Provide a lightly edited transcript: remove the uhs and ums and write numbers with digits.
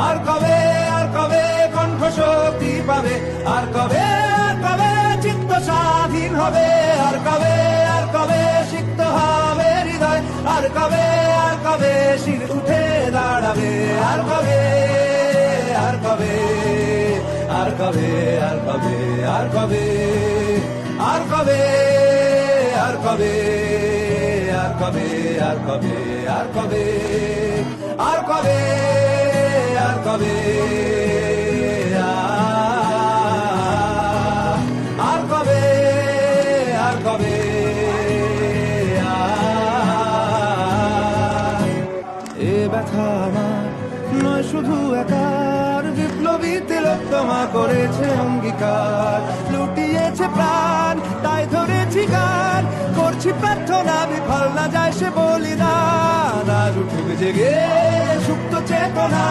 আর কবে কণ্ঠ শক্তি পাবে, আর কবে চিত্ত স্বাধীন হবে, আর কবে সিক্ত হবে হৃদয়, আর কবে শির উঠে দাঁড়াবে, আর কবে আর কবে আর কবে আর কবে আর কবে আর কবে আর কবে আর কবে আর কবে আর কবে আর কবে আর কবে আর কবে আর কবে এ ব্যথা আমার নয় শুধু একার, বিপ্লবী তিলোত্তমা করেছে অঙ্গীকার, লুটিয়েছে প্রাণ তাই ধরেছি গান, করছি প্রার্থনা বিফল না যায় সে বলিদান, আজ উঠুক জেগে সুপ্ত চেতনা।